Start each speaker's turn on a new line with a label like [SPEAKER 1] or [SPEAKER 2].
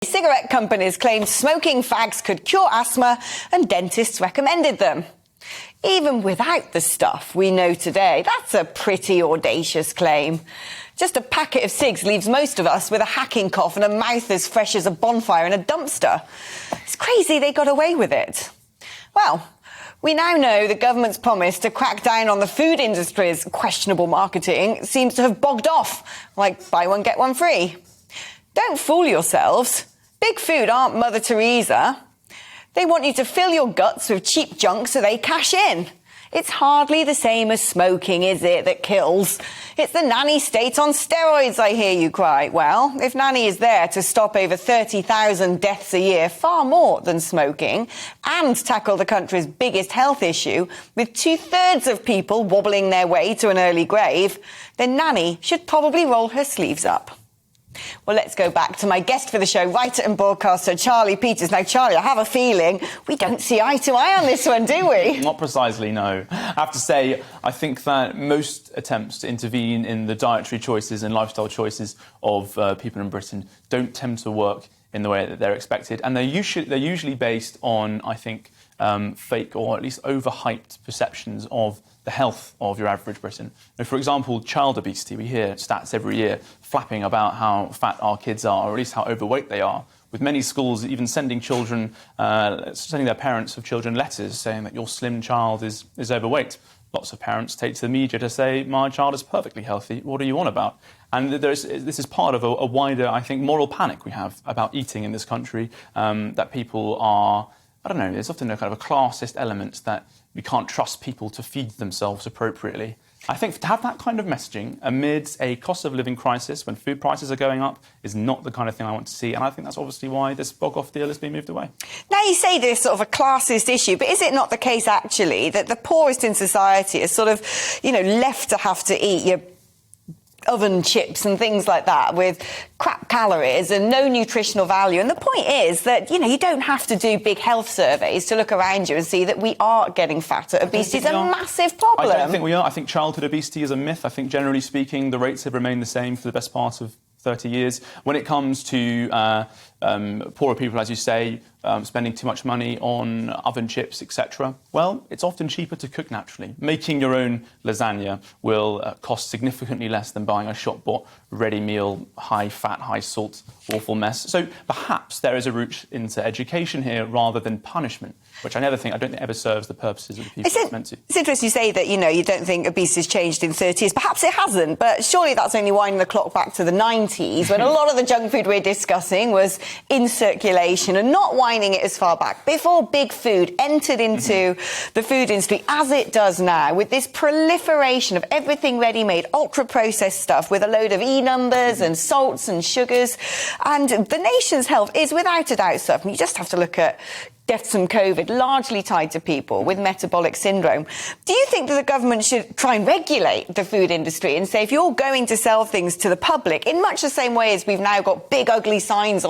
[SPEAKER 1] Cigarette companies claimed smoking fags could cure asthma and dentists recommended them. Even without the stuff we know today, that's a pretty audacious claim. Just a packet of cigs leaves most of us with a hacking cough and a mouth as fresh as a bonfire in a dumpster. It's crazy they got away with it. Well, we now know the government's promise to crack down on the food industry's questionable marketing seems to have bogged off, like buy one, get one free. Don't fool yourselves. Big food aren't Mother Teresa. They want you to fill your guts with cheap junk so they cash in. It's hardly the same as smoking, is it, that kills? It's the nanny state on steroids, I hear you cry. Well, if nanny is there to stop over 30,000 deaths a year, far more than smoking, and tackle the country's biggest health issue, with 2/3 of people wobbling their way to an early grave, then nanny should probably roll her sleeves up. Well, let's go back to my guest for the show, writer and broadcaster Charlie Peters. Now, Charlie, I have a feeling we don't see eye to eye on this one, do we?
[SPEAKER 2] Not precisely, no. I have to say, I think that most attempts to intervene in the dietary choices and lifestyle choices of people in Britain don't tend to work in the way that they're expected. And they're usually based on, I think, fake or at least overhyped perceptions of the health of your average Briton. Now, for example, child obesity. We hear stats every year flapping about how fat our kids are, or at least how overweight they are, with many schools even sending their parents of children letters saying that your slim child is overweight. Lots of parents take to the media to say, my child is perfectly healthy, what are you on about? And this is part of a wider, I think, moral panic we have about eating in this country, that people are, I don't know, there's often a kind of a classist element that we can't trust people to feed themselves appropriately. I think to have that kind of messaging amid a cost of living crisis when food prices are going up is not the kind of thing I want to see. And I think that's obviously why this bog-off deal has been moved away. Now,
[SPEAKER 1] you say this sort of a classist issue, but is it not the case, actually, that the poorest in society is sort of, left to have to eat your oven chips and things like that with crap calories and no nutritional value? And the point is that, you don't have to do big health surveys to look around you and see that we are getting fatter. Obesity is a massive problem.
[SPEAKER 2] I don't think we are. I think childhood obesity is a myth. I think, generally speaking, the rates have remained the same for the best part of 30 years. When it comes to poorer people, as you say, spending too much money on oven chips, etc., well, it's often cheaper to cook naturally. Making your own lasagna will cost significantly less than buying a shop-bought ready meal, high-fat, high-salt, awful mess. So perhaps there is a route into education here rather than punishment, which I don't think ever serves the purposes of the people it's meant to.
[SPEAKER 1] It's interesting you say that, you don't think obesity has changed in 30 years. Perhaps it hasn't, but surely that's only winding the clock back to the 90s when a lot of the junk food we're discussing was in circulation, and not winding it as far back before big food entered into the food industry as it does now, with this proliferation of everything ready-made, ultra-processed stuff with a load of E numbers and salts and sugars. And the nation's health is without a doubt suffering. You just have to look at deaths from COVID, largely tied to people with metabolic syndrome. Do you think that the government should try and regulate the food industry and say, if you're going to sell things to the public, in much the same way as we've now got big ugly signs on